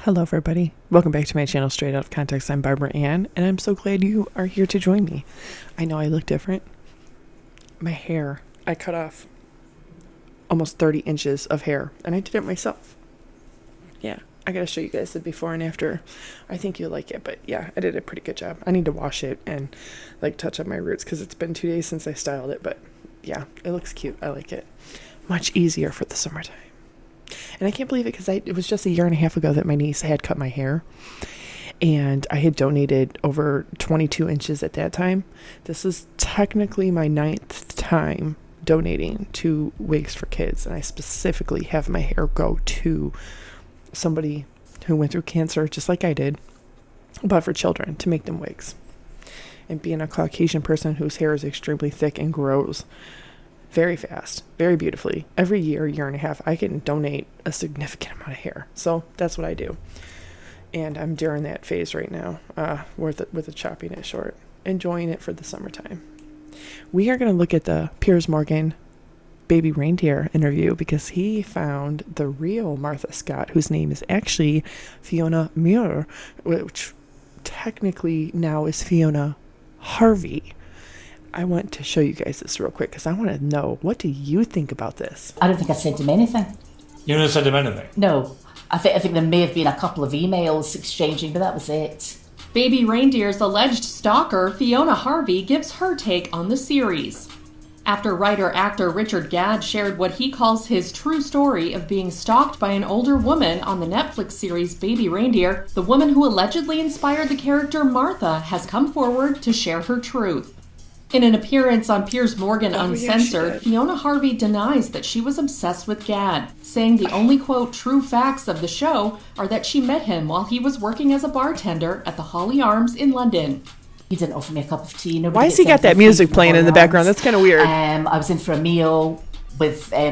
Hello, everybody. Welcome back to my channel, Straight Out of Context. I'm Barbara Ann, and I'm so glad you are here to join me. I know I look different. My hair, I cut off almost 30 inches of hair, and I did it myself. Yeah, I gotta show you guys the before and after. I think you'll like it, but yeah, I did a pretty good job. I need to wash it and touch up my roots because it's been 2 days since I styled it, but yeah, it looks cute. I like it. Much easier for the summertime. And I can't believe it because it was just a year and a half ago that my niece had cut my hair. And I had donated over 22 inches at that time. This is technically my 9th time donating to wigs for kids. And I specifically have my hair go to somebody who went through cancer just like I did, but for children, to make them wigs. And being a Caucasian person whose hair is extremely thick and grows very fast, very beautifully. Every year and a half, I can donate a significant amount of hair. So that's what I do. And I'm during that phase right now, with the chopping it short, enjoying it for the summertime. We are going to look at the Piers Morgan Baby Reindeer interview because he found the real Martha Scott, whose name is actually Fiona Muir, which technically now is Fiona Harvey. I want to show you guys this real quick because I want to know, what do you think about this? I don't think I sent him anything. You never sent him anything? No. I think there may have been a couple of emails exchanging, but that was it. Baby Reindeer's alleged stalker, Fiona Harvey, gives her take on the series. After writer-actor Richard Gadd shared what he calls his true story of being stalked by an older woman on the Netflix series Baby Reindeer, the woman who allegedly inspired the character Martha has come forward to share her truth. In an appearance on Piers Morgan Uncensored, Fiona Harvey denies that she was obsessed with Gadd, saying the only, quote, true facts of the show are that she met him while he was working as a bartender at the Holly Arms in London. He didn't offer me a cup of tea. Why has he got that music playing in the background? That's kind of weird. I was in for a meal with a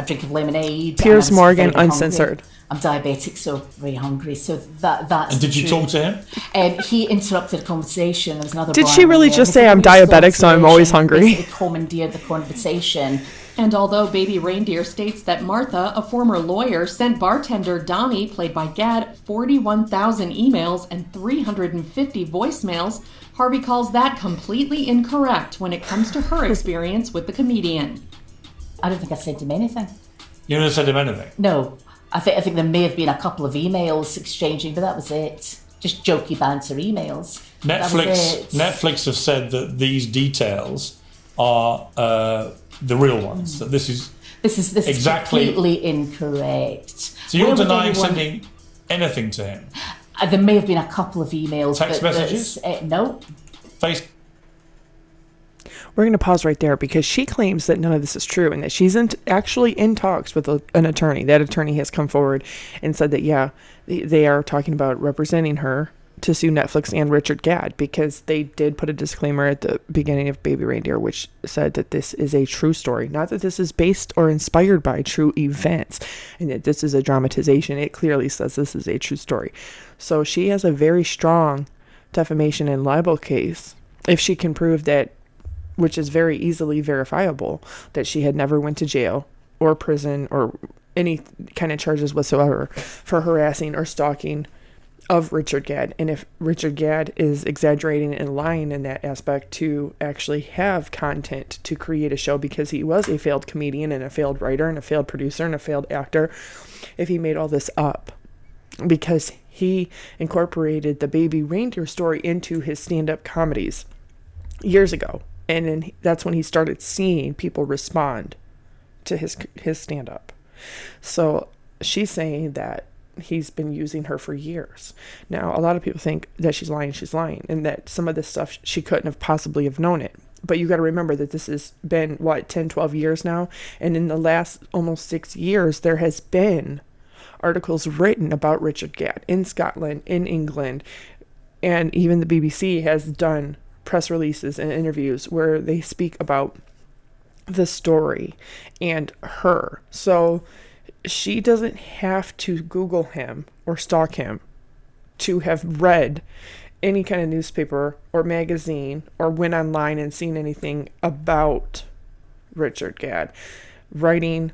drink of lemonade. Piers Morgan Uncensored. I'm diabetic, so very hungry. So that's. And did you talk to him? He interrupted the conversation. There was another. Did she really just say, "I'm diabetic, so I'm always hungry"? He commandeered the conversation. And although Baby Reindeer states that Martha, a former lawyer, sent bartender Donnie, played by Gadd, 41,000 emails and 350 voicemails, Harvey calls that completely incorrect when it comes to her experience with the comedian. I don't think I sent him anything. You never sent him anything? No. I think there may have been a couple of emails exchanging, but that was it. Just jokey banter emails. Netflix have said that these details are the real ones. That this is exactly completely incorrect. So you're denying sending anything to him? There may have been a couple of emails. Text messages? No. We're going to pause right there because she claims that none of this is true and that she's actually in talks with an attorney. That attorney has come forward and said that, yeah, they are talking about representing her to sue Netflix and Richard Gadd because they did put a disclaimer at the beginning of Baby Reindeer which said that this is a true story. Not that this is based or inspired by true events and that this is a dramatization. It clearly says this is a true story. So she has a very strong defamation and libel case if she can prove that, which is very easily verifiable, that she had never went to jail or prison or any kind of charges whatsoever for harassing or stalking of Richard Gadd. And if Richard Gadd is exaggerating and lying in that aspect to actually have content to create a show because he was a failed comedian and a failed writer and a failed producer and a failed actor, if he made all this up because he incorporated the Baby Reindeer story into his stand-up comedies years ago. And then that's when he started seeing people respond to his stand-up. So she's saying that he's been using her for years. Now, a lot of people think that she's lying, and that some of this stuff, she couldn't have possibly have known it. But you got to remember that this has been, 10, 12 years now? And in the last almost 6 years, there has been articles written about Richard Gadd in Scotland, in England, and even the BBC has done press releases and interviews where they speak about the story and her. So she doesn't have to Google him or stalk him to have read any kind of newspaper or magazine or went online and seen anything about Richard Gadd writing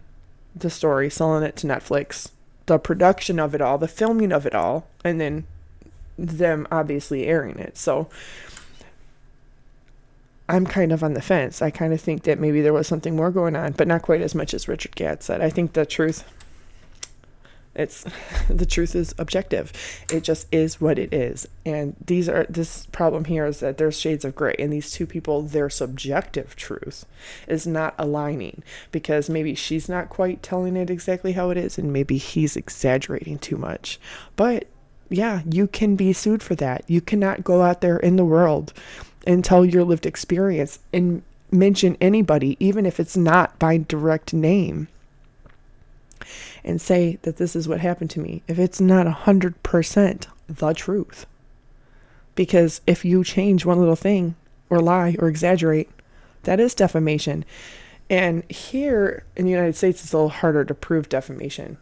the story, selling it to Netflix, the production of it all, the filming of it all, and then them obviously airing it. So I'm kind of on the fence. I kind of think that maybe there was something more going on, but not quite as much as Richard Gadd said. I think the truth is objective. It just is what it is. And this problem here is that there's shades of gray, and these two people, their subjective truth is not aligning, because maybe she's not quite telling it exactly how it is, and maybe he's exaggerating too much. But yeah, you can be sued for that. You cannot go out there in the world and tell your lived experience and mention anybody, even if it's not by direct name, and say that this is what happened to me, if it's not 100% the truth. Because if you change one little thing or lie or exaggerate, that is defamation. And here in the United States, it's a little harder to prove defamation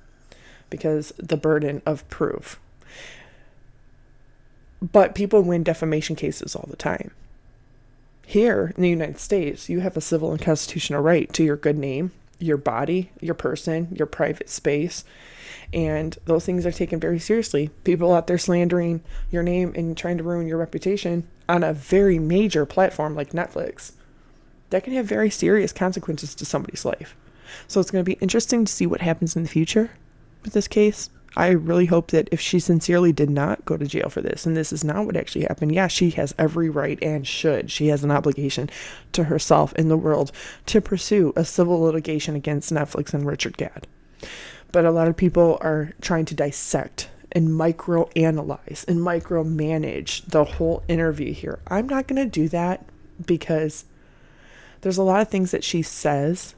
because the burden of proof. But people win defamation cases all the time. Here in the United States, you have a civil and constitutional right to your good name, your body, your person, your private space, and those things are taken very seriously. People out there slandering your name and trying to ruin your reputation on a very major platform like Netflix, that can have very serious consequences to somebody's life. So it's going to be interesting to see what happens in the future with this case. I really hope that if she sincerely did not go to jail for this, and this is not what actually happened, yeah, she has every right and should. She has an obligation to herself in the world to pursue a civil litigation against Netflix and Richard Gadd. But a lot of people are trying to dissect and microanalyze and micromanage the whole interview here. I'm not going to do that, because there's a lot of things that she says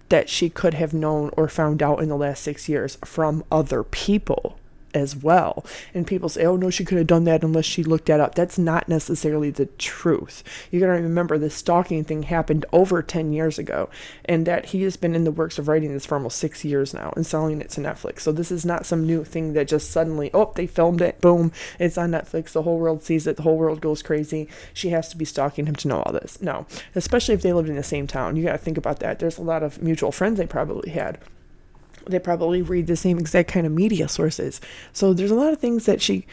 that she could have known or found out in the last 6 years from other people as well. And people say, oh no, she could have done that unless she looked that up. That's not necessarily the truth. You gotta remember, the stalking thing happened over 10 years ago, and that he has been in the works of writing this for almost 6 years now and selling it to Netflix. So this is not some new thing that just suddenly, oh, they filmed it, boom, it's on Netflix, the whole world sees it, the whole world goes crazy, she has to be stalking him to know all this. No, especially if they lived in the same town. You gotta think about that. There's a lot of mutual friends they probably had. They probably read the same exact kind of media sources. So there's a lot of things that she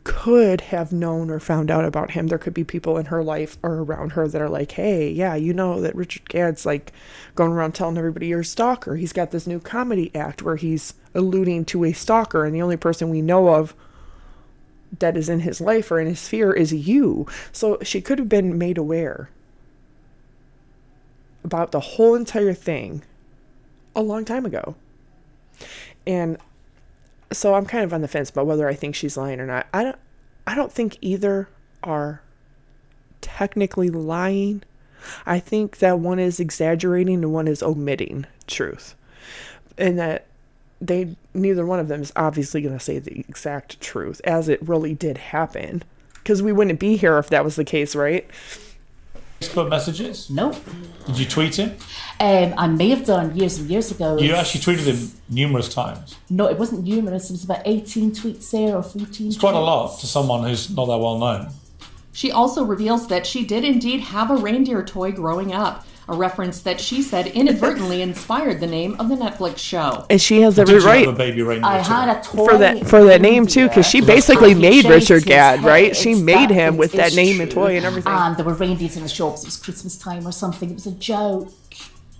could have known or found out about him. There could be people in her life or around her that are like, hey, yeah, you know that Richard Gadd's like going around telling everybody you're a stalker. He's got this new comedy act where he's alluding to a stalker, and the only person we know of that is in his life or in his sphere is you. So she could have been made aware about the whole entire thing a long time ago. And so I'm kind of on the fence about whether I think she's lying or not. I don't think either are technically lying. I think that one is exaggerating and one is omitting truth. And that neither one of them is obviously going to say the exact truth as it really did happen. Because we wouldn't be here if that was the case, right? Facebook messages? Nope. Did you tweet him? I may have done years and years ago. You actually tweeted him numerous times. No, it wasn't numerous. It was about 18 tweets there or 14 It's quite a tweets. lot to someone who's not that well known. She also reveals that she did indeed have a reindeer toy growing up, a reference that she said inadvertently inspired the name of the Netflix show. And she has every Did you right have a baby reindeer I too? had a toy for that name too, because she basically made Richard Gadd, right? She It's made that him with is that name and true. toy and everything. And there were reindeers in the show because it was Christmas time or something. It was a joke.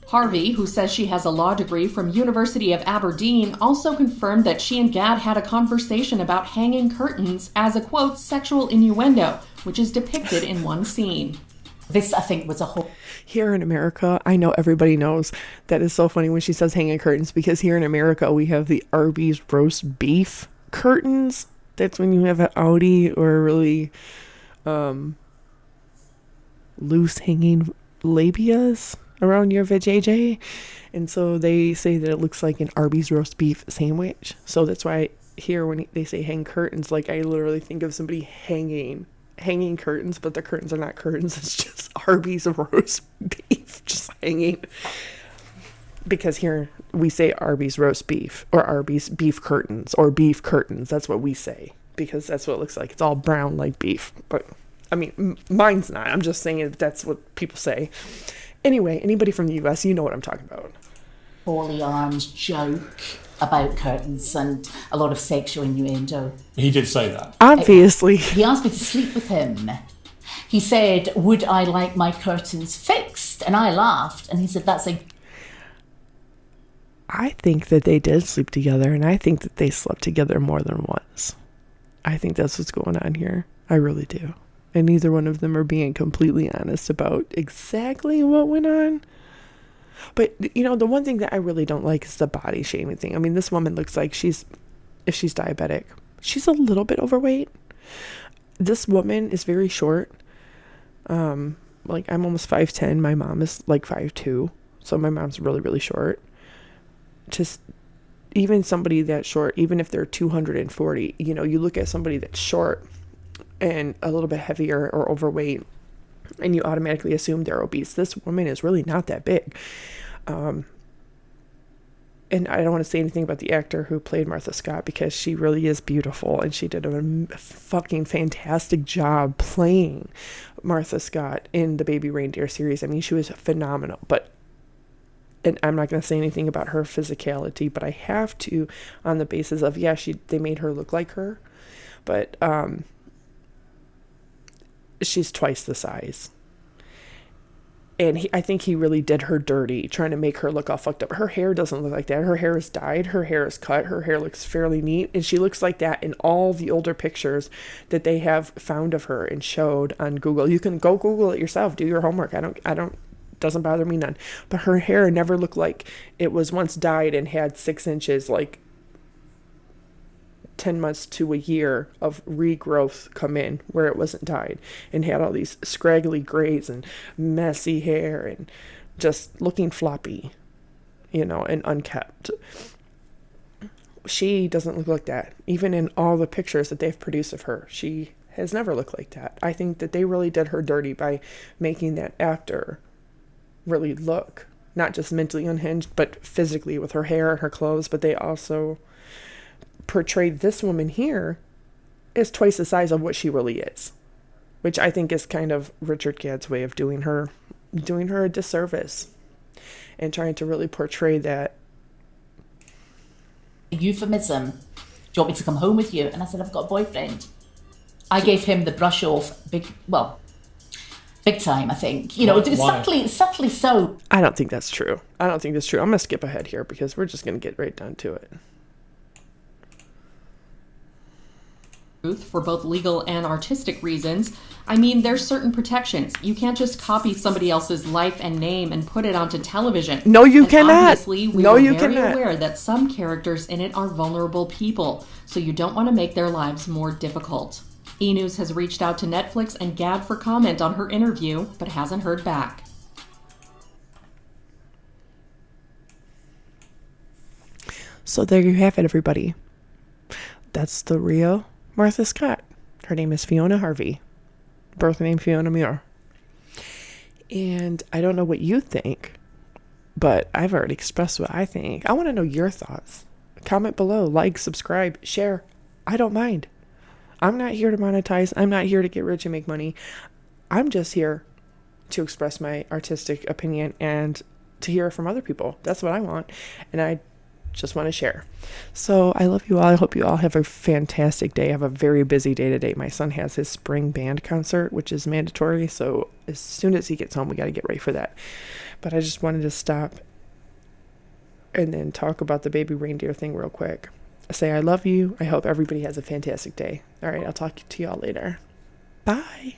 Harvey, who says she has a law degree from University of Aberdeen, also confirmed that she and Gadd had a conversation about hanging curtains as a, quote, sexual innuendo, which is depicted in one scene. This, I think, was a whole... Here in America, I know everybody knows that is so funny when she says hanging curtains, because here in America we have the Arby's roast beef curtains. That's when you have an Audi or a really loose hanging labias around your vajayjay. And so they say that it looks like an Arby's roast beef sandwich. So that's why here when they say hang curtains, like I literally think of somebody hanging curtains, but the curtains are not curtains. It's just Arby's roast beef just hanging. Because here we say Arby's roast beef or Arby's beef curtains or beef curtains. That's what we say because that's what it looks like. It's all brown like beef. But I mean, mine's not. I'm just saying that's what people say. Anyway, anybody from the US, you know what I'm talking about. poorly armed joke. about curtains and a lot of sexual innuendo. He did say that. Obviously. He asked me to sleep with him. He said, would I like my curtains fixed? And I laughed. And he said, I think that they did sleep together, and I think that they slept together more than once. I think that's what's going on here. I really do. And neither one of them are being completely honest about exactly what went on. But, you know, the one thing that I really don't like is the body shaming thing. I mean, this woman looks like if she's diabetic, she's a little bit overweight. This woman is very short. Like, I'm almost 5'10". My mom is like 5'2". So my mom's really, really short. Just even somebody that short, even if they're 240, you know, you look at somebody that's short and a little bit heavier or overweight, and you automatically assume they're obese. This woman is really not that big. And I don't want to say anything about the actor who played Martha Scott, because she really is beautiful, and she did a fucking fantastic job playing Martha Scott in the Baby Reindeer series. I mean, she was phenomenal. And I'm not going to say anything about her physicality, but I have to, on the basis of, they made her look like her, but she's twice the size. And I think he really did her dirty, trying to make her look all fucked up. Her hair doesn't look like that. Her hair is dyed. Her hair is cut. Her hair looks fairly neat. And she looks like that in all the older pictures that they have found of her and showed on Google. You can go Google it yourself. Do your homework. Doesn't bother me none. But her hair never looked like it was once dyed and had 6 inches, like 10 months to a year of regrowth come in where it wasn't dyed, and had all these scraggly grays and messy hair and just looking floppy, you know, and unkept. She doesn't look like that. Even in all the pictures that they've produced of her, she has never looked like that. I think that they really did her dirty by making that actor really look not just mentally unhinged, but physically, with her hair and her clothes. But they also portrayed this woman here as twice the size of what she really is, which I think is kind of Richard Gadd's way of doing her a disservice and trying to really portray that euphemism. Do you want me to come home with you? And I said, I've got a boyfriend. I gave him the brush off big time, I think. You know, subtly so. I don't think that's true. I'm going to skip ahead here because we're just going to get right down to it. For both legal and artistic reasons. I mean, there's certain protections. You can't just copy somebody else's life and name and put it onto television. No, you cannot. Obviously, we are very aware that some characters in it are vulnerable people, so you don't want to make their lives more difficult. E! News has reached out to Netflix and Gadd for comment on her interview, but hasn't heard back. So there you have it, everybody. That's the real Martha Scott. Her name is Fiona Harvey. Birth name Fiona Muir. And I don't know what you think, but I've already expressed what I think. I want to know your thoughts. Comment below, like, subscribe, share. I don't mind. I'm not here to monetize. I'm not here to get rich and make money. I'm just here to express my artistic opinion and to hear from other people. That's what I want. And I just want to share. So I love you all. I hope you all have a fantastic day. I have a very busy day today. My son has his spring band concert, which is mandatory. So as soon as he gets home, we got to get ready for that. But I just wanted to stop and then talk about the baby reindeer thing real quick. Say I love you. I hope everybody has a fantastic day. All right, I'll talk to y'all later. Bye.